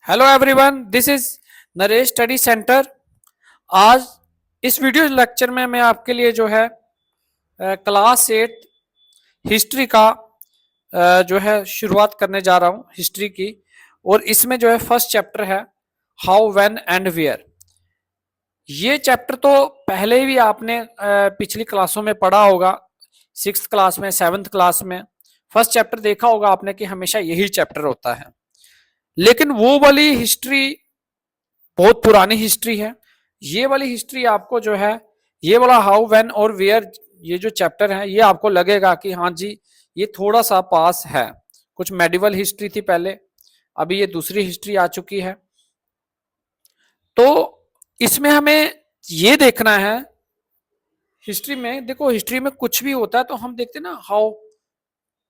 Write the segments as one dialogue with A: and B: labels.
A: Hello everyone, this is Naresh study centre. आज इस video lecture में मैं आपके लिए जो है क्लास 8 हिस्ट्री का जो है शुरुआत करने जा रहा हूं हिस्ट्री की। और इसमें जो है फर्स्ट चैप्टर है हाउ व्हेन एंड वेयर। ये चैप्टर तो पहले भी आपने पिछली क्लासों में पढ़ा होगा, सिक्स क्लास में, सेवन्थ क्लास में। फर्स्ट चैप्टर देखा होगा आपने कि हमेशा यही चैप्टर होता है। लेकिन वो वाली हिस्ट्री बहुत पुरानी हिस्ट्री है। ये वाली हिस्ट्री आपको जो है, ये वाला हाउ व्हेन और वेयर, ये जो चैप्टर है ये आपको लगेगा कि हाँ जी ये थोड़ा सा पास है। कुछ मेडिवल हिस्ट्री थी पहले, अभी ये दूसरी हिस्ट्री आ चुकी है। तो इसमें हमें ये देखना है, हिस्ट्री में देखो, हिस्ट्री में कुछ भी होता है तो हम देखते हैं ना हाउ,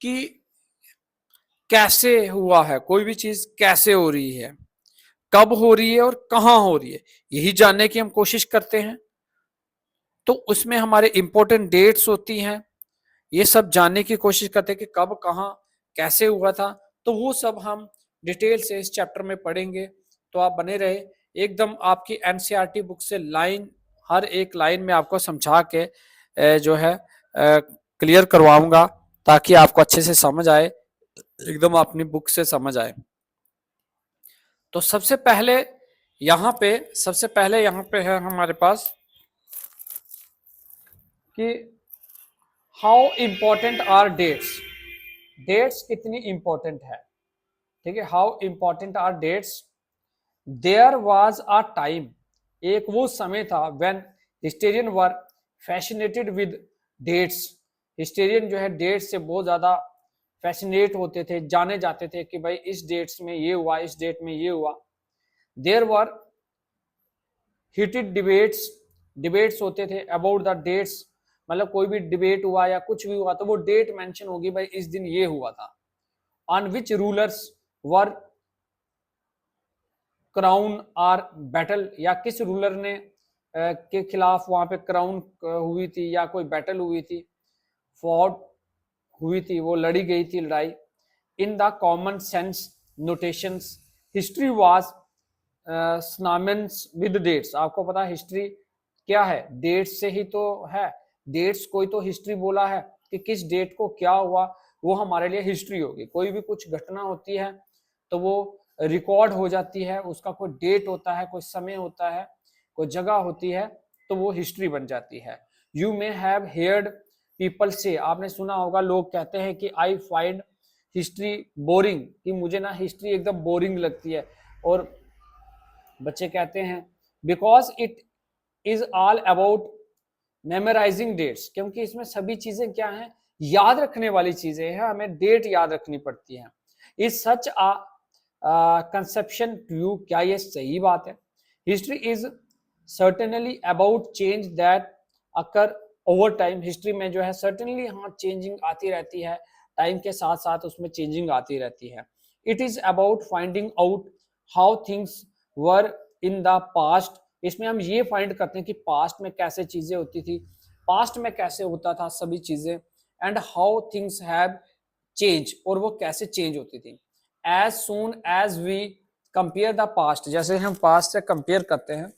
A: कि कैसे हुआ है, कोई भी चीज कैसे हो रही है, कब हो रही है और कहां हो रही है, यही जानने की हम कोशिश करते हैं। तो उसमें हमारे इंपॉर्टेंट डेट्स होती हैं, ये सब जानने की कोशिश करते हैं कि कब कहाँ कैसे हुआ था। तो वो सब हम डिटेल से इस चैप्टर में पढ़ेंगे। तो आप बने रहे, एकदम आपकी एनसीईआरटी बुक से लाइन, हर एक लाइन में आपको समझा के जो है क्लियर करवाऊंगा, ताकि आपको अच्छे से समझ आए, एकदम अपनी बुक से समझ आए। तो सबसे पहले यहाँ पे है हमारे पास कि how important are dates. Dates कितनी इंपॉर्टेंट है, ठीक है। How important are dates. There was a time, एक वो समय था when historian were fascinated with dates. Historian जो है डेट्स से बहुत ज्यादा फैसिनेट होते थे, जाने जाते थे कि भाई इस डेट्स में ये हुआ, इस डेट में ये हुआ। There were heated debates, debates होते थे अबाउट द डेट्स। मतलब कोई भी डिबेट हुआ या कुछ भी हुआ तो वो डेट मेंशन होगी, भाई इस दिन ये हुआ था। On which rulers were crown or battle, या किस रूलर ने के खिलाफ वहां पे क्राउन हुई थी या कोई बैटल हुई थी, फॉट हुई थी, वो लड़ी गई थी लड़ाई। In the common sense notations, history was synonymous with dates. आपको पता है हिस्ट्री क्या है, डेट्स से ही तो है। डेट्स, कोई तो हिस्ट्री बोला है कि किस डेट को क्या हुआ, वो हमारे लिए हिस्ट्री होगी। कोई भी कुछ घटना होती है तो वो रिकॉर्ड हो जाती है, उसका कोई डेट होता है, कोई समय होता है, कोई जगह होती है, तो वो हिस्ट्री बन जाती है। You may have heard people से, आपने सुना होगा लोग कहते हैं कि आई फाइंड हिस्ट्री बोरिंग, कि मुझे ना हिस्ट्री एकदम बोरिंग लगती है। और बच्चे कहते हैं because it is all about memorising dates, क्योंकि इसमें सभी चीजें क्या हैं, याद रखने वाली चीजें हैं, हमें डेट याद रखनी पड़ती है। Is such a conception true, क्या ये सही बात है। History is certainly about change that occur over time. History में जो है सर्टेनली हाँ चेंजिंग आती रहती है, टाइम के साथ साथ उसमें चेंजिंग आती रहती है। It is about finding out how things were in the past. इसमें हम ये फाइंड करते हैं कि पास्ट में कैसे चीजें होती थी, पास्ट में कैसे होता था सभी चीजें, and how things have change, और वो कैसे चेंज होती थी। As soon as we compare the past, जैसे हम पास्ट से कंपेयर करते हैं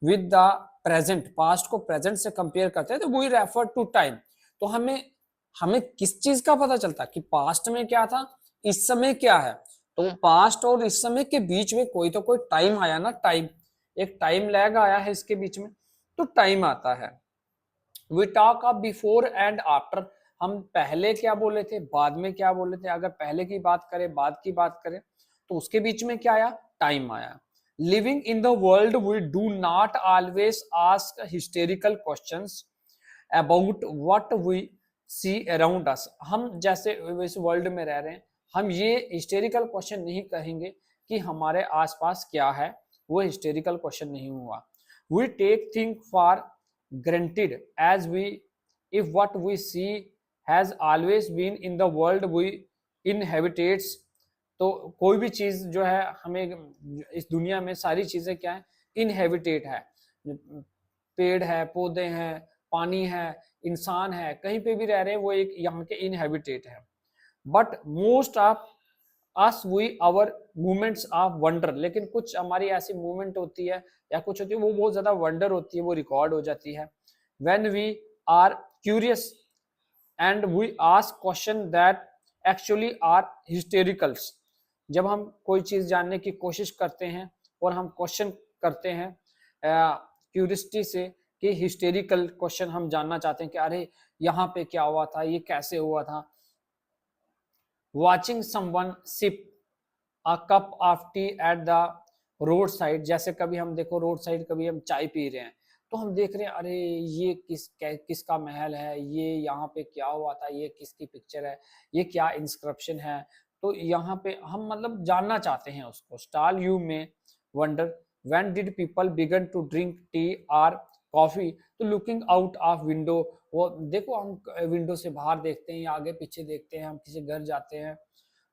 A: विद द प्रेजेंट, पास्ट को प्रेजेंट से कंपेयर करते हैं, तो वी रेफर टू टाइम। तो हमें हमें किस चीज का पता चलता कि पास्ट में क्या था, इस समय क्या है। तो पास्ट और इस समय के बीच में कोई तो कोई टाइम आया ना, टाइम, एक टाइम लैग आया है इसके बीच में, तो टाइम आता है। We talk up before and after, हम पहले क्या बोले थे, बाद में क्या बोले थे। अगर पहले की बात करें, बाद की बात करें, तो उसके बीच में क्या आया, टाइम आया। Living in the world we do not always ask historical questions about what we see around us. हम जैसे इस वर्ल्ड में रह रहे हैं, हम ये हिस्टोरिकल क्वेश्चन नहीं कहेंगे कि हमारे आसपास क्या है, वो हिस्टोरिकल क्वेश्चन नहीं हुआ। We take thing for granted as we if what we see has always been in the world we inhabitates। तो कोई भी चीज जो है, हमें इस दुनिया में सारी चीजें क्या है, इनहेबिटेट है। पेड़ है, पौधे हैं, पानी है, इंसान है, कहीं पे भी रह रहे हैं, वो एक यहाँ के इनहेबिटेट है। But most of us we our movements of wonder, लेकिन कुछ हमारी ऐसी मूवमेंट होती है या कुछ होती है वो बहुत ज्यादा वंडर होती है, वो रिकॉर्ड हो जाती है। When we are curious and we ask question that actually are historicals, जब हम कोई चीज जानने की कोशिश करते हैं और हम क्वेश्चन करते हैं क्यूरियोसिटी से कि हिस्टेरिकल क्वेश्चन हम जानना चाहते हैं कि अरे यहाँ पे क्या हुआ था, ये कैसे हुआ था। Watching someone sip a cup of tea at the road side, जैसे कभी हम देखो रोड साइड कभी हम चाय पी रहे हैं तो हम देख रहे हैं अरे ये किसका महल है, ये यहाँ पे क्या हुआ था, ये किसकी पिक्चर है, ये क्या इंस्क्रिप्शन है। तो यहाँ पे हम मतलब जानना चाहते हैं उसको। Still you may wonder when did people begin to drink tea और कॉफी तो लुकिंग आउट ऑफ विंडो, वो देखो हम विंडो से बाहर देखते हैं या आगे पीछे देखते हैं, हम किसी घर जाते हैं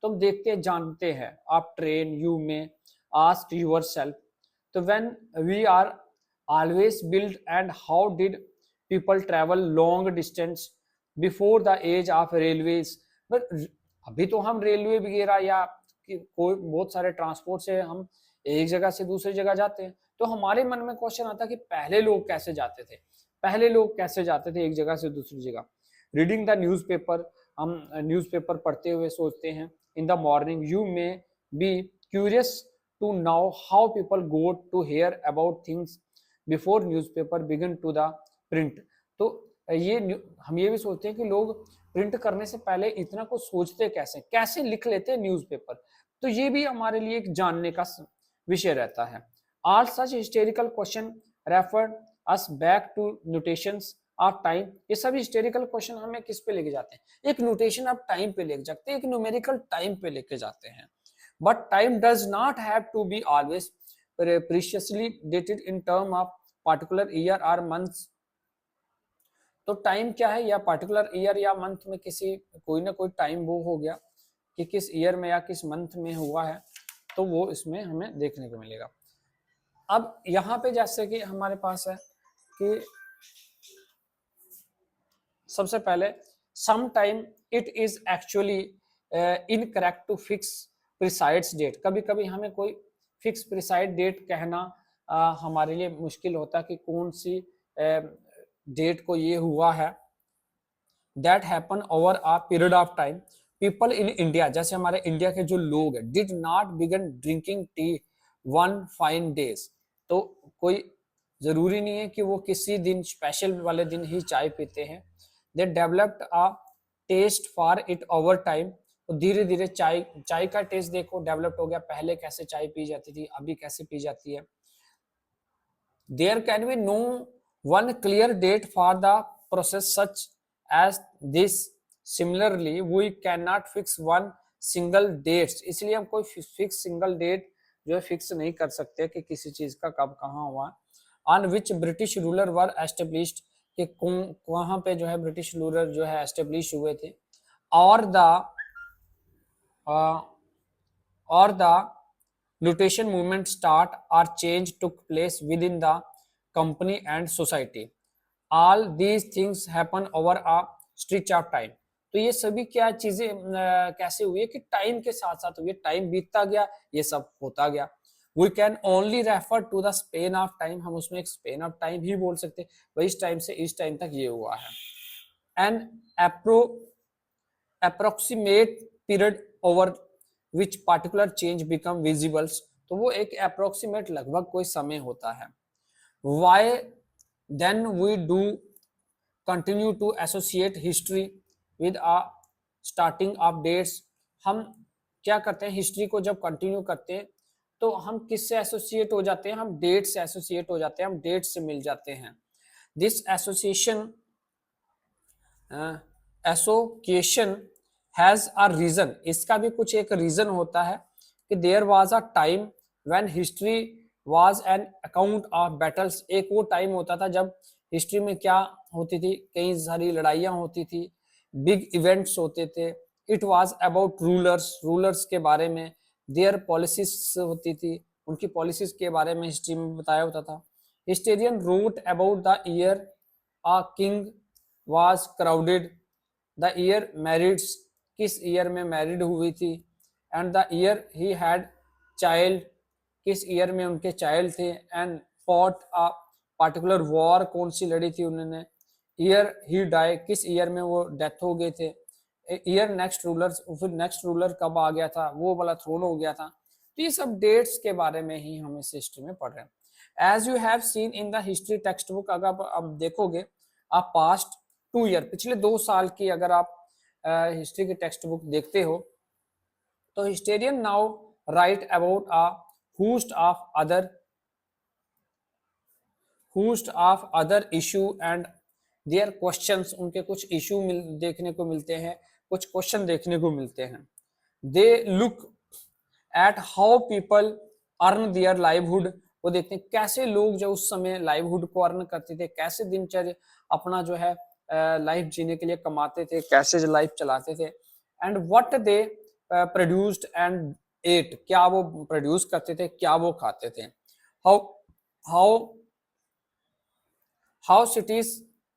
A: तो हम देखते हैं जानते हैं। आप train you may ask yourself तो when we are always build and how did people travel long distance before the age of railways. But अभी तो हम रेलवे वगैरह या कोई बहुत सारे ट्रांसपोर्ट से हम एक जगह से दूसरी जगह जाते हैं, तो हमारे मन में क्वेश्चन आता है कि पहले लोग कैसे जाते थे, पहले लोग कैसे जाते थे एक जगह से दूसरी जगह। रीडिंग द न्यूज़पेपर, हम न्यूज़पेपर पढ़ते हुए सोचते हैं। In the morning you may be curious to know how people go to hear about things before newspaper begin to the print. तो ये हम ये भी सोचते हैं कि लोग प्रिंट करने से पहले इतना कुछ सोचते कैसे, कैसे लिख लेते हैं न्यूज़पेपर। तो ये भी हमारे लिए एक जानने का विषय रहता है। All such historical question refer us back to notations of time. ये सब हिस्टोरिकल क्वेश्चन हमें किस पे लेके जाते हैं, एक नोटेशन ऑफ टाइम पे लेके जाते हैं, एक न्यूमेरिकल टाइम पे लेके जाते हैं। But time does not have to be always preciously dated in term of particular year और मंथ्स। तो टाइम क्या है, या पार्टिकुलर ईयर या मंथ में किसी कोई ना कोई टाइम वो हो गया कि किस ईयर में या किस मंथ में हुआ है, तो वो इसमें हमें देखने को मिलेगा। अब यहाँ पे जैसे कि हमारे पास है कि सबसे पहले some time it is actually incorrect to fix precise date. कभी कभी हमें कोई फिक्स प्रिसाइड डेट कहना हमारे लिए मुश्किल होता है कि कौन सी डेट को ये हुआ है। That happen over a period of time. People in India, जैसे हमारे इंडिया के जो लोग हैं, did not begin drinking tea one fine days. तो कोई जरूरी नहीं है कि वो किसी दिन स्पेशल वाले दिन ही चाय पीते हैं। They developed a taste for it over time. तो धीरे धीरे चाय चाय का टेस्ट देखो डेवलप हो गया, पहले कैसे चाय पी जाती थी, अभी कैसे पी जाती है। There can be no one clear date for the process such as this. Similarly, we cannot fix one single dates. इसलिए हम कोई फिक्स सिंगल डेट जो है फिक्स नहीं कर सकते कि किसी चीज का कब कहाँ हुआ। On which British ruler were established, कि कहाँ पे जो है ब्रिटिश रूलर जो है एस्टेब्लिश हुए थे। और the Lutetia movement start or change took place within the company and society. All these things happen over a stretch of time. तो ये सभी क्या चीजें कैसे हुई है कि टाइम के साथ साथ हुई, टाइम बीतता गया, ये सब होता गया। We can only refer to the span of time, हम उसमें एक span of time ही बोल सकते हैं, वही इस टाइम से इस टाइम तक ये हुआ है। An approximate period over which particular change become visible, तो वो एक अप्रोक्सीमेट लगभग कोई समय होता है। Why then we do continue to associate history with a starting of dates। हम क्या करते हैं, हिस्ट्री को जब कंटिन्यू करते हैं तो हम किससे एसोसिएट हो जाते हैं, हम डेट से एसोसिएट हो जाते हैं, हम डेट से मिल जाते हैं। This association association has a reason, इसका भी कुछ एक रीजन होता है कि there was a time when history was an account of battles. एक वो टाइम होता था जब हिस्ट्री में क्या होती थी, कई सारी लड़ाइयाँ होती थी, बिग इवेंट्स होते थे। It was about rulers, rulers के बारे में, देयर पॉलिसीज होती थी, उनकी पॉलिसीज के बारे में हिस्ट्री में बताया होता था। Historian wrote about the year a king was crowded, the year marrieds, किस ईयर में मैरिड हुई थी, and the year he had child, किस ईयर में उनके चाइल्ड थे, and fought a particular war, कौन सी लड़ी थी उन्होंने, ईयर ही डाई, किस ईयर में वो डेथ हो गए थे, ईयर नेक्स्ट रूलर, फिर नेक्स्ट रूलर कब आ गया था, वो वाला थ्रोन हो गया था। तो ये सब डेट्स के बारे में ही हम इस हिस्ट्री में पढ़ रहे हैं। As you have seen in the history textbook, अगर आप देखोगे, आप पास्ट 2 ईयर, पिछले 2 साल की अगर आप हिस्ट्री की टेक्स्ट बुक देखते हो, तो हिस्टेरियन now right about a host of other issue and their questions, उनके कुछ इशू देखने को मिलते हैं, कुछ क्वेश्चन देखने को मिलते हैं। They look at how people earn there livelihood, वो देखते हैं कैसे लोग जो उस समय लाइवहुड को अर्न करते थे, कैसे दिनचर्या अपना जो है लाइफ जीने के लिए कमाते थे, कैसे लाइफ चलाते थे, and what they produced and ate, क्या वो प्रोड्यूस करते थे, क्या वो खाते थे, how how how cities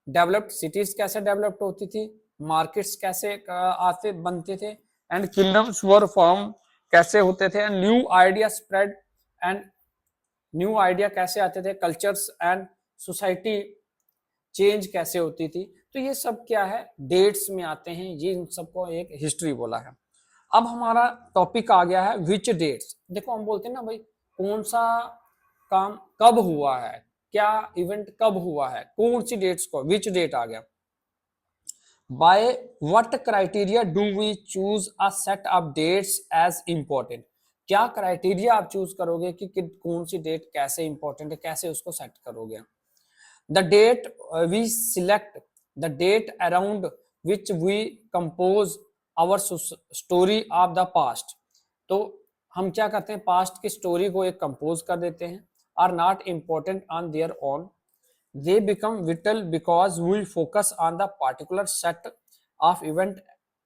A: developed, cities कैसे डेवलप्ड होती थी, मार्केट्स कैसे आते बनते थे, एंड किंगडम्स वर फॉर्म, कैसे होते थे, and new idea spread, and new idea कैसे आते थे, कल्चर्स एंड सोसाइटी चेंज कैसे होती थी। तो ये सब क्या है, डेट्स में आते हैं, ये इन सबको एक हिस्ट्री बोला है। अब हमारा टॉपिक आ गया है विच डेट्स। देखो हम बोलते हैं ना भाई, कौन सा काम कब हुआ है, क्या इवेंट कब हुआ है, कौन सी डेट्स को, विच डेट आ गया। By what criteria do we choose a set of dates as important, क्या क्राइटेरिया आप चूज करोगे कि कौन सी डेट कैसे इंपॉर्टेंट है, कैसे उसको सेट करोगे। The date we select, the date around which we compose our story of the past, तो हम क्या करते हैं, पास्ट की स्टोरी को एक कंपोज कर देते हैं, are not important on their own, they become vital because we focus on the particular set of event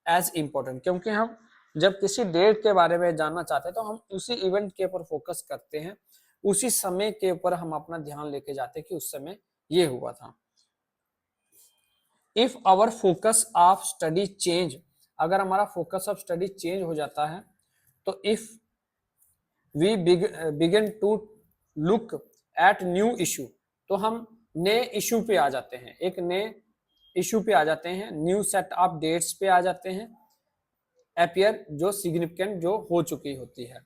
A: as important, क्योंकि हम जब किसी डेट के बारे में जानना चाहते हैं तो हम उसी इवेंट के ऊपर फोकस करते हैं, उसी समय के ऊपर हम अपना ध्यान लेके जाते हैं कि उस समय ये हुआ था। If our focus of study change, अगर हमारा फोकस ऑफ स्टडी चेंज हो जाता है, तो if we begin to look at new issue, तो हम नए इशू पे आ जाते हैं, एक नए इशू पे आ जाते हैं, न्यू सेट ऑफ डेट्स पे आ जाते हैं, अपीयर जो सिग्निफिकेंट जो हो चुकी होती है।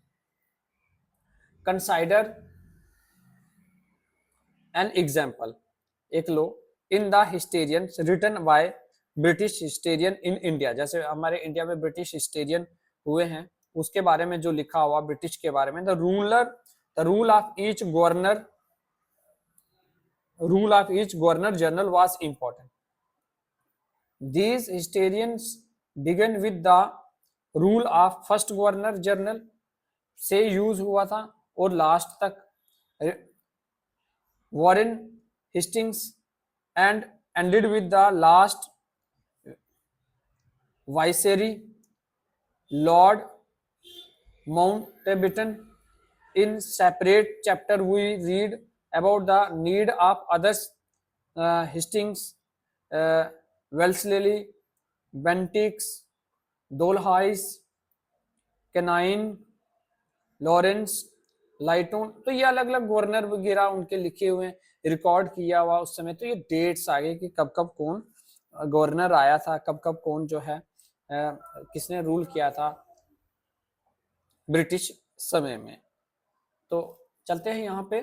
A: कंसाइडर एन एग्जाम्पल, एक लो, in the historian written by British historian in India, जैसे हमारे इंडिया में ब्रिटिश हिस्टेरियन हुए हैं, उसके बारे में जो लिखा हुआ ब्रिटिश के बारे में, the rule of each governor, rule of each governor general was important. These historians began with the rule of first governor general से यूज हुआ था और लास्ट तक Warren Hastings and ended with the last viceroy Lord Mountbatten. in separate chapter we read about the need of others, Hastings, Wellesley, Bentinck, Dolhais, Canning, Lawrence, Lytton, तो ये अलग अलग governor वगैरह उनके लिखे हुए हैं, रिकॉर्ड किया हुआ उस समय, तो ये डेट्स आ गए कि कब कब कौन गवर्नर आया था, कब कब कौन जो है किसने रूल किया था ब्रिटिश समय में। तो चलते हैं यहाँ पे,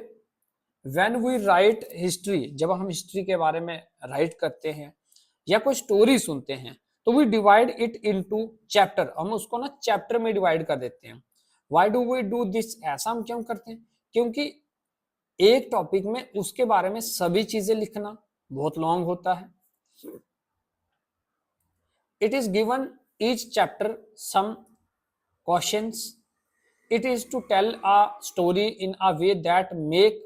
A: व्हेन वी राइट हिस्ट्री, जब हम हिस्ट्री के बारे में राइट करते हैं या कोई स्टोरी सुनते हैं, तो we divide it into chapter, हम उसको ना चैप्टर में डिवाइड कर देते हैं। Why do we do this, ऐसा हम क्यों करते हैं, क्योंकि एक टॉपिक में उसके बारे में सभी चीजें लिखना बहुत लॉन्ग होता है। It is given each chapter some questions, it is to tell a story in a way that make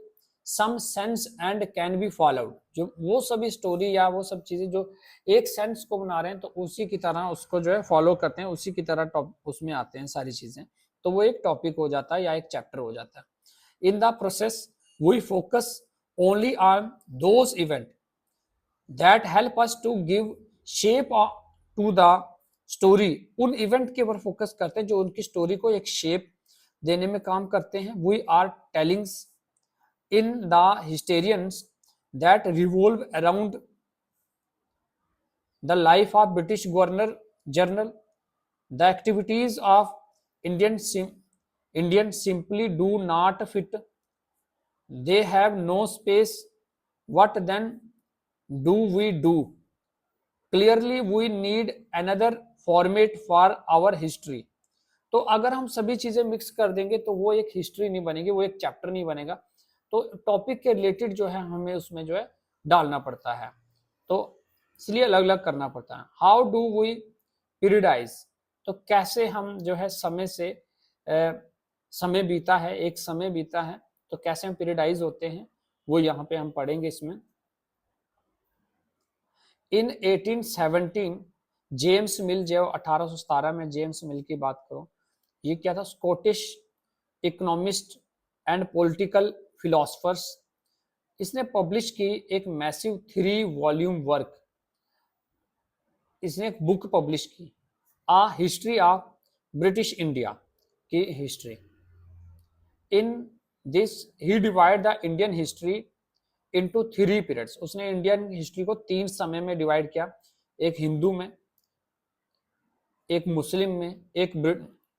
A: some sense and can be followed, जो वो सभी स्टोरी या वो सब चीजें जो एक सेंस को बना रहे हैं, तो उसी की तरह उसको जो है फॉलो करते हैं, उसी की तरह उसमें आते हैं सारी चीजें, तो वो एक टॉपिक हो जाता है या एक चैप्टर हो जाता है। In the process we focus only on those event that help us to give shape to the story, उन इवेंट के ऊपर फोकस करते हैं जो उनकी स्टोरी को एक शेप देने में काम करते हैं। We are tellings in the historians that revolve around the life of British governor general, the activities of Indian simply do not fit, they have no space, what then do we do, clearly we need another format for our history। तो अगर हम सभी चीजें mix कर देंगे तो वो एक हिस्ट्री नहीं बनेगी, वो एक चैप्टर नहीं बनेगा। तो टॉपिक के रिलेटेड जो है हमें उसमें जो है डालना पड़ता है, तो इसलिए अलग अलग करना पड़ता है। हाउ डू वी पीरियडाइज, तो कैसे हम जो है समय से समय बीता है, एक समय बीता है तो कैसे हम पीरियडाइज होते हैं वो यहाँ पे हम पढ़ेंगे इसमें। इन 1817 जेम्स मिल, जो 1817 में जेम्स मिल की बात करो, ये क्या था, Scottish economist and political philosophers. इसने पब्लिश की एक मैसिव 3 वॉल्यूम वर्क, इसने एक बुक पब्लिश की, आ हिस्ट्री ऑफ ब्रिटिश इंडिया की history. In this he divide the Indian history into 3 periods, उसने इंडियन हिस्ट्री को 3 समय में डिवाइड किया, एक हिंदू में, एक मुस्लिम में, एक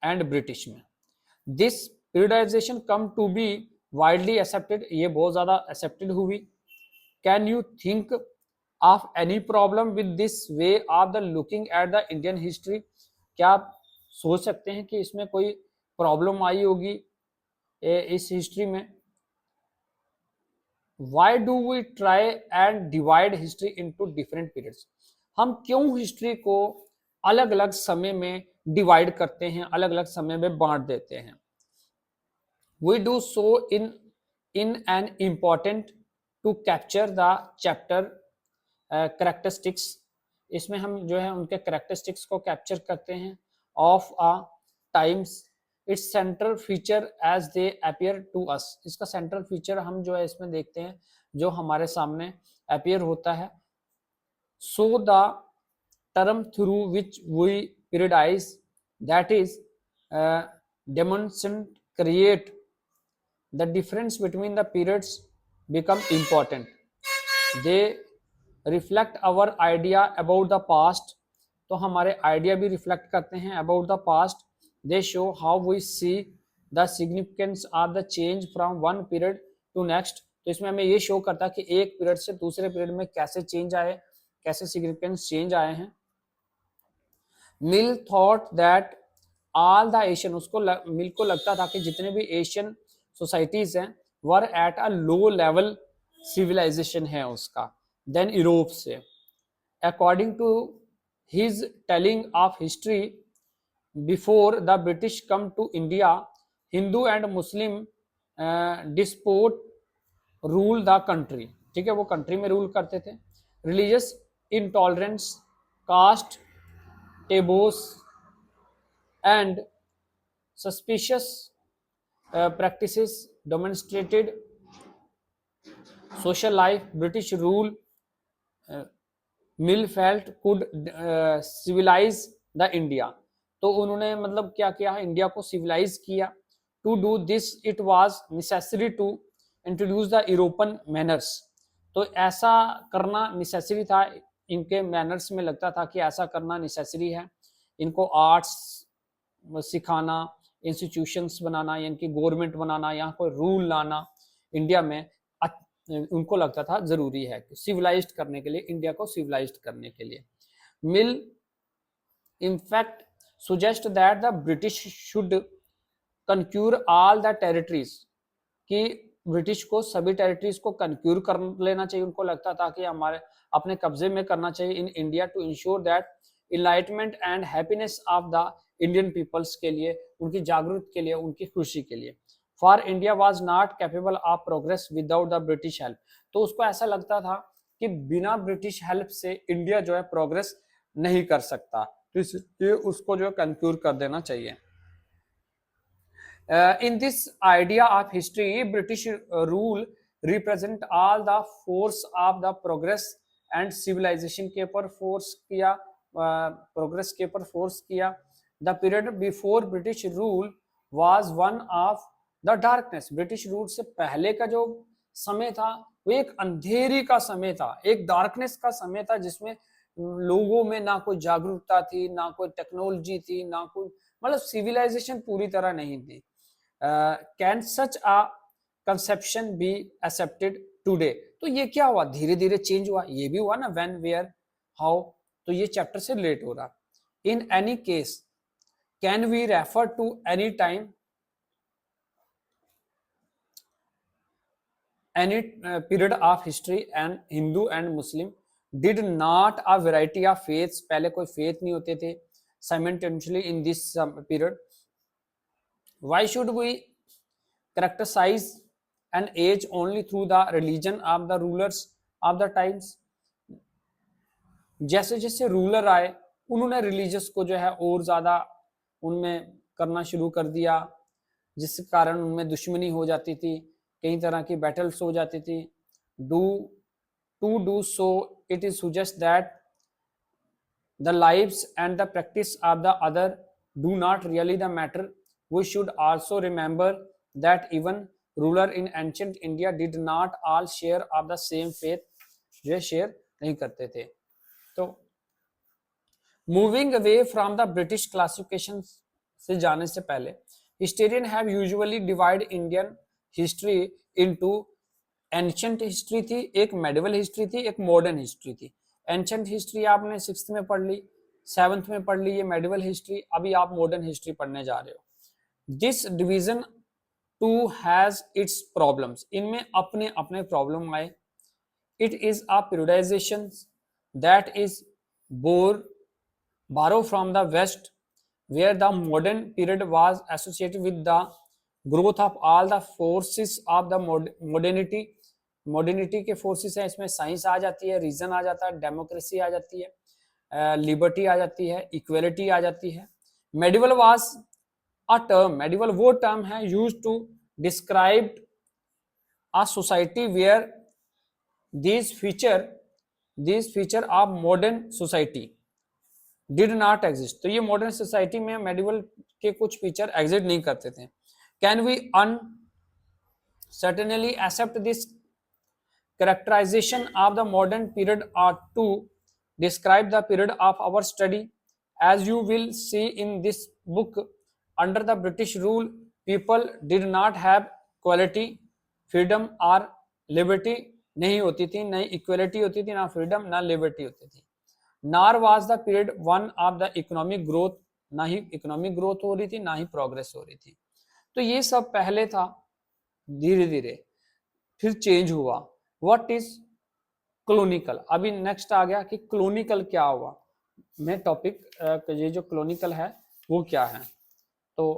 A: एंड ब्रिटिश में। This periodization come to be widely accepted, ये बहुत ज्यादा एक्सेप्टेड हुई। Can you think of any problem with this way of the looking at the Indian history, क्या आप सोच सकते हैं कि इसमें कोई प्रॉब्लम आई होगी इस हिस्ट्री में। Why do we try and divide history into different periods, हम क्यों हिस्ट्री को अलग अलग समय में डिवाइड करते हैं, अलग अलग समय में बांट देते हैं। We do so in an important to capture the chapter characteristics, इसमें हम जो है उनके characteristics को कैप्चर करते हैं of a times it's central feature as they appear to us, इसका सेंट्रल फीचर हम जो है इसमें देखते हैं जो हमारे सामने अपीयर होता है। So the term through which we periodise, that is demonstrate create the difference between the periods become important, they reflect our idea about the past, तो हमारे आइडिया भी रिफ्लेक्ट करते हैं about the past. They show how we see the significance of the change from one period to next, तो इसमें हमें ये show करता है कि एक पीरियड से दूसरे पीरियड में कैसे चेंज आए, कैसे सिग्निफिकेंस चेंज आए हैं। Mill thought that all the Asian, Mill को लगता था कि जितने भी एशियन सोसाइटीज हैं were at a low level civilisation है उसका देन यूरोप से। According to his telling of history, before the British come to India, Hindu and Muslim despot rule the country, ठीक है, वो कंट्री में रूल करते थे। Religious intolerance, caste taboos and suspicious practices demonstrated social life British rule mill felt could civilize the India, तो उन्होंने मतलब क्या किया, इंडिया को सिविलाइज किया। To do this it was necessary to introduce the European manners, तो ऐसा करना नेसेसरी था, इनके मैनर्स में लगता था कि ऐसा करना नेसेसरी है, इनको आर्ट्स सिखाना, इंस्टीट्यूशंस बनाना, इनकी गवर्नमेंट बनाना, यहाँ कोई रूल लाना इंडिया में उनको लगता था जरूरी है सिविलाइज्ड करने के लिए, इंडिया को सिविलाइज्ड करने के लिए। मिल in fact suggest that the British should conquer all the territories, कि ब्रिटिश को सभी टेरिटरीज को कंक्यूर कर लेना चाहिए, उनको लगता था कि हमारे अपने कब्जे में करना चाहिए in India to ensure that enlightenment and happiness of the Indian peoples, के लिए, उनकी जागरूक के लिए, उनकी खुशी के लिए। For India was not capable of progress without the British help, तो उसको ऐसा लगता था कि बिना ब्रिटिश हेल्प से इंडिया जो है प्रोग्रेस नहीं कर सकता, तो इसलिए उसको जो कंक्यूर कर देना चाहिए। In this idea of history, British rule represent all the force of the progress and civilization के ऊपर फोर्स किया, प्रोग्रेस के ऊपर फोर्स किया। The period before British rule was one of the darkness, British rule से पहले का जो समय था वो एक अंधेरी का समय था, एक डार्कनेस का समय था, जिसमें लोगों में ना कोई जागरूकता थी, ना कोई टेक्नोलॉजी थी, ना कोई मतलब सिविलाइजेशन पूरी तरह नहीं थी। Can such a conception be accepted today, तो ये क्या हुआ, धीरे धीरे चेंज हुआ, ये भी हुआ ना, व्हेन वेयर हाउ, तो ये चैप्टर से रिलेट हो रहा। In any case can we refer to any time any period of history and Hindu and Muslim did not a variety of faiths, पहले कोई faith नहीं होते थे simultaneously in this period. Why should we characterize an age only through the religion of the rulers of the times? जैसे जैसे ruler आए उन्होंने religious को जो है और ज्यादा उनमें करना शुरू कर दिया, जिस कारण उनमें दुश्मनी हो जाती थी, कई तरह की बैटल्स हो जाती थी। To do so it is suggest that the lives and the practice of the other do not really the matter. We should also remember that even ruler in ancient India did not all share of the same faith, जो share नहीं करते थे। तो moving away from the British classification से जाने से पहले, historian have usually divide Indian history into, ancient history थी, एक मेडिवल हिस्ट्री थी, एक मॉडर्न हिस्ट्री थी। एंशिएंट हिस्ट्री आपने 6th में पढ़ ली, 7th में पढ़ ली, ये मेडिवल हिस्ट्री, अभी आप मॉडर्न हिस्ट्री पढ़ने जा रहे हो। This division too has its problems, इनमें अपने अपने प्रॉब्लम आए। It is a periodization that is borrow from the west, where the modern period was associated with the growth of all the forces of the modernity। Modernity के forces हैं, इसमें science आ जाती है, reason आ जाता है, democracy आ जाती है, liberty आ जाती है, इक्वलिटी आ जाती है। Medieval was a term, medieval वो टर्म है used to describe a society where these feature of modern society did not exist। तो ये मॉडर्न सोसाइटी में मेडिवल के कुछ फीचर एग्जिस्ट नहीं करते थे। Can we certainly accept this characterization of the modern period or to describe the period of our study? As you will see in this book, under the British rule, people did not have quality, freedom or liberty, नहीं होती थी, नहीं equality होती थी, ना freedom ना liberty होती थी। नार was the period one of the economic growth, ना ही इकोनॉमिक ग्रोथ हो रही थी, ना ही प्रोग्रेस हो रही थी। तो ये सब पहले था, धीरे धीरे फिर चेंज हुआ। व्हाट इज क्लोनिकल, अभी नेक्स्ट आ गया कि क्लोनिकल क्या हुआ। मैं टॉपिक ये जो क्लोनिकल है वो क्या है। तो